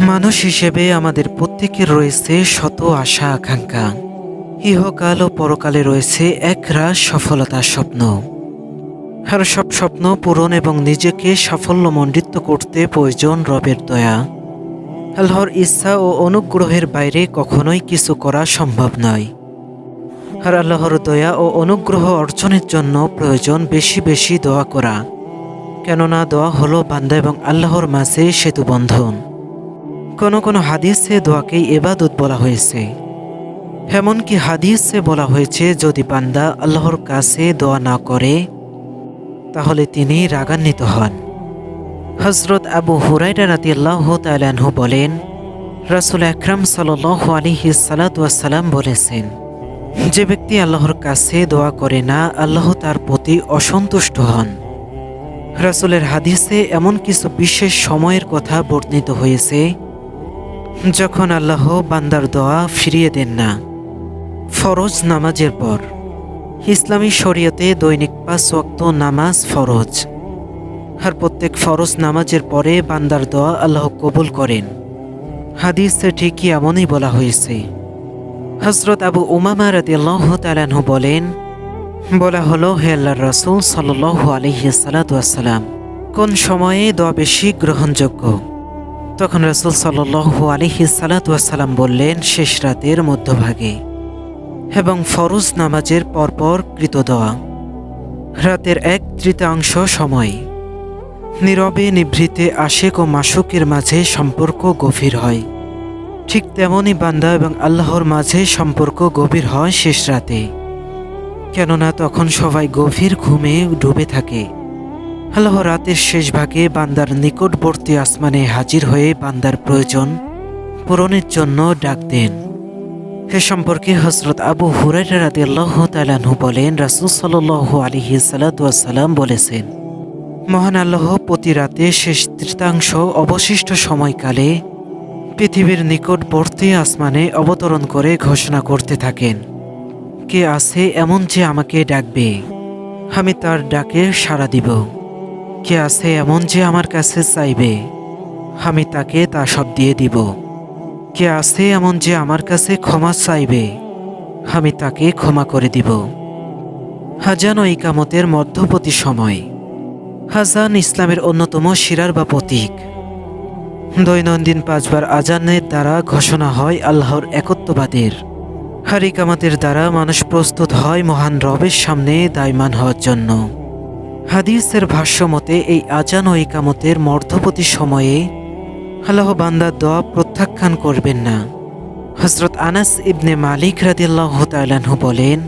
মানুষ হিসেবে আমাদের প্রত্যেকের রয়েছে শত আশা আকাঙ্ক্ষা। ইহকাল ও পরকালে রয়েছে একরাশ সফলতার স্বপ্ন। আর সব স্বপ্ন পূরণ এবং নিজেকে সাফল্যমণ্ডিত করতে প্রয়োজন রবের দয়া। আল্লাহর ইচ্ছা ও অনুগ্রহের বাইরে কখনোই কিছু করা সম্ভব নয়। আর আল্লাহর দয়া ও অনুগ্রহ অর্জনের জন্য প্রয়োজন বেশি বেশি দোয়া করা, কেননা দোয়া হলো বান্দা এবং আল্লাহর মাঝে সেতু বন্ধন। কোনো হাদিসে দোয়াকেই ইবাদত বলা হয়েছে। এমনকি হাদিসে বলা হয়েছে যদি বান্দা আল্লাহর কাছে দোয়া না করে তাহলে তিনি রাগান্বিত হন। হযরত আবু হুরায়রা রাদিয়াল্লাহু তাআলা আনহু বলেন, রাসূল আকরাম সাল্লাল্লাহু আলাইহি সাল্লাম বলেছেন, যে ব্যক্তি আল্লাহর কাছে দোয়া করে না আল্লাহ তার প্রতি অসন্তুষ্ট হন। রাসূলের হাদিসে এমন কিছু বিশেষ সময়ের কথা বর্ণিত হয়েছে যখন আল্লাহ বান্দার দোয়া ফিরিয়ে দেন না। ফরজ নামাজের পর। ইসলামী শরীয়তে দৈনিক 5 ওয়াক্ত নামাজ ফরজ। আর প্রত্যেক ফরজ নামাজের পরে বান্দার দোয়া আল্লাহ কবুল করেন। হাদিসে ঠিকই এমনই বলা হয়েছে। হযরত আবু উমামা রাদিয়াল্লাহু তাআলা আনহু বলেন, বলা হলো, হে আল্লাহর রাসূল সাল্লাল্লাহু আলাইহি সাল্লাম, কোন সময়ে দোয়া বেশি গ্রহণযোগ্য? তখন রাসূল সাল্লাল্লাহু আলাইহি সাল্লাম বললেন, শেষ রাতের মধ্যভাগে এবং ফরজ নামাজের পরপর কৃত দোয়া। রাতের 1/3 সময় নীরবে নিভৃতে আশিক ও মাশুকের মাঝে সম্পর্ক গভীর হয়। ঠিক তেমনই বান্দা এবং আল্লাহর মাঝে সম্পর্ক গভীর হয় শেষ রাতে, কেননা তখন সবাই গভীর ঘুমে ডুবে থাকে। আল্লাহ রাতের শেষ ভাগে বান্দার নিকটবর্তী আসমানে হাজির হয়ে বান্দার প্রয়োজন পূরণের জন্য ডাক দেন। এ সম্পর্কে হযরত আবু হুরায়রা রাদিয়াল্লাহু তাআলা আনহু বলেন, রাসূল সাল্লাল্লাহু আলাইহি সাল্লাম বলেছেন, মহান আল্লাহ প্রতি রাতে শেষ তৃতীয়াংশ অবশিষ্ট সময়কালে পৃথিবীর নিকটবর্তী আসমানে অবতরণ করে ঘোষণা করতে থাকেন, কে আছে এমন যে আমাকে ডাকবে, আমি তার ডাকে সাড়া দিব। কে আছে এমন যে আমার কাছে চাইবে, আমি তাকে তা সব দিয়ে দিব। কে আছে এমন যে আমার কাছে ক্ষমা চাইবে, আমি তাকে ক্ষমা করে দিব। আযান ও ইকামতের মধ্যবর্তী সময়। আযান ইসলামের অন্যতম শিরার বা প্রতীক। দৈনন্দিন 5 বার আযানের দ্বারা ঘোষণা হয় আল্লাহর একত্ববাদের। আর ইকামতের দ্বারা মানুষ প্রস্তুত হয় মহান রবের সামনে দায়মান হওয়ার জন্য। হাদিসের ভাষ্য মতে এই আযান ও ইকামতের মধ্যবর্তী সময়ে আল্লাহ বান্দার দোয়া প্রত্যাখ্যান করবেন না। হযরত আনাস ইবনে মালিক রাদিয়াল্লাহু তাআলা আনহু বলেন,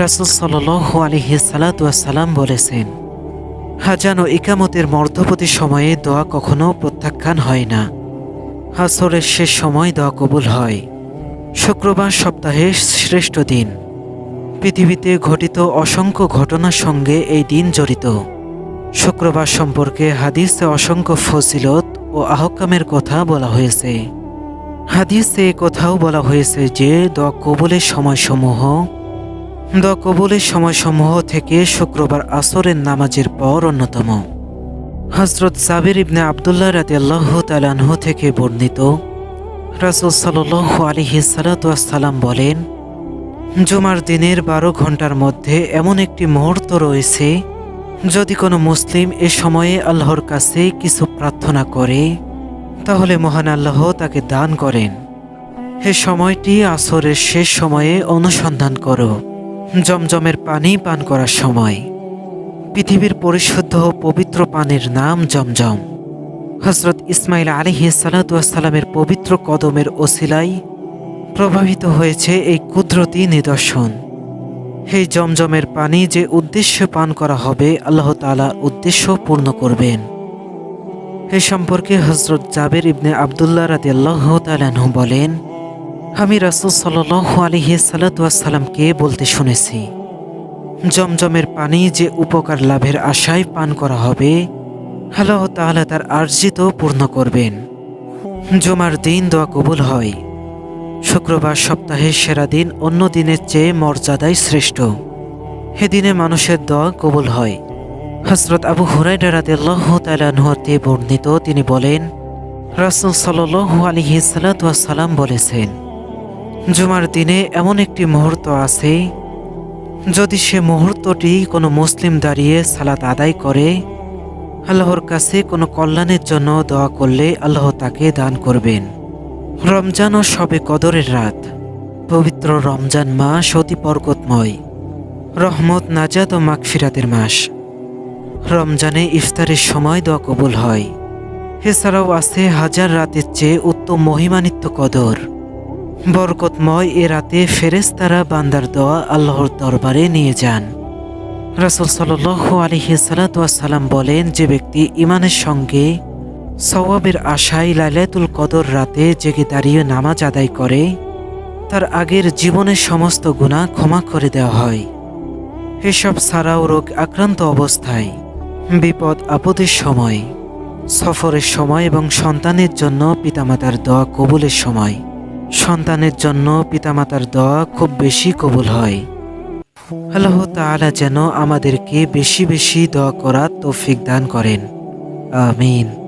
রাসূল সাল্লাল্লাহু আলাইহি সাল্লাম বলেছেন, আযান ও ইকামতের মধ্যবর্তী সময়ে দোয়া কখনো প্রত্যাখ্যান হয় না। আসরের শেষ সময় দোয়া কবুল হয়। শুক্রবার সপ্তাহের শ্রেষ্ঠ দিন। পৃথিবীতে ঘটিত অসংখ্য ঘটনার সঙ্গে এই দিন জড়িত। শুক্রবার সম্পর্কে হাদিসে অসংখ্য ফজিলত ও আহকামের কথা বলা হয়েছে। হাদিসে কোথাও বলা হয়েছে যে দোয়া কবুলের সময়সমূহ থেকে শুক্রবার আসরের নামাজের পর অন্যতম। হযরত জাবির ইবনে আব্দুল্লাহ রাদিয়াল্লাহু তাআলা আনহু থেকে বর্ণিত, রাসূল সাল্লাল্লাহু আলাইহি সাল্লাম বলেন, জুমার দিনের 12 ঘন্টার মধ্যে এমন একটি মুহূর্ত রয়েছে যদি কোনো মুসলিম এ সময়ে আল্লাহর কাছে কিছু প্রার্থনা করে তাহলে মহান আল্লাহ তাকে দান করেন। এ সময়টি আসরের শেষ সময়ে অনুসন্ধান করো। জমজমের পানি পান করার সময়। পৃথিবীর পরিশুদ্ধ ও পবিত্র পানির নাম জমজম। হযরত ইসমাঈল আলাইহিস সালামের পবিত্র কদমের ওসিলায় প্রভাবিত হয়েছে এই কুদরতি নিদর্শন। এই জমজমের পানি যে উদ্দেশ্যে পান করা হবে আল্লাহ তাআলা উদ্দেশ্য পূর্ণ করবেন। এ সম্পর্কে হযরত জাবির ইবনে আব্দুল্লাহ রাদিয়াল্লাহু তাআলা আনহু বলেন, আমি রাসূল সাল্লাল্লাহু আলাইহি সাল্লামকে বলতে শুনেছি, জমজমের পানি যে উপকার লাভের আশায় পান করা হবে আল্লাহ তাআলা তার আরজিত পূর্ণ করবেন। জুমার দিন দোয়া কবুল হয়। শুক্রবার সপ্তাহের সেরা দিন, অন্য দিনের চেয়ে মর্যাদায় শ্রেষ্ঠ। এদিনে মানুষের দোয়া কবুল হয়। হযরত আবু হুরায়রা রাদিয়াল্লাহু তাআলা আনহু হতে বর্ণিত, তিনি বলেন, রাসূল সাল্লাল্লাহু আলাইহি সাল্লাম বলেছেন, জুমার দিনে এমন একটি মুহূর্ত আছে, যদি সে মুহূর্তটি কোনো মুসলিম দাঁড়িয়ে সালাত আদায় করে, আল্লাহর কাছে কোনো কল্যাণের জন্য দোয়া করলে আল্লাহ তাকে দান করবেন। রমজান ও শবে কদরের রাত। পবিত্র রমজান মাস অতি বরকতময়, রহমত, নাজাত ও মাগফিরাতের মাস। রমজানে ইফতারের সময় দোয়া কবুল হয়। এছাড়াও আছে হাজার রাতের চেয়ে উত্তম মহিমান্বিত কদর। বরকতময় এ রাতে ফেরেশতারা বান্দার দোয়া আল্লাহর দরবারে নিয়ে যান। রাসূল সাল্লাল্লাহু আলাইহি সাল্লাম বলেন, যে ব্যক্তি ঈমানের সঙ্গে সওয়াবের আশায় লাইলাতুল কদর রাতে জেগে দাঁড়িয়ে নামাজ আদায় করে, তার আগের জীবনের সমস্ত গুনাহ ক্ষমা করে দেওয়া হয়। এসব ছাড়াও রোগ আক্রান্ত অবস্থায়, বিপদ আপদের সময়, সফরের সময় এবং সন্তানের জন্য পিতামাতার দোয়া কবুলের সময় সন্তানের জন্য পিতামাতার দোয়া খুব বেশি কবুল হয়। আল্লাহ তাআলা যেন আমাদেরকে বেশি বেশি দোয়া করার তৌফিক দান করেন। আমিন।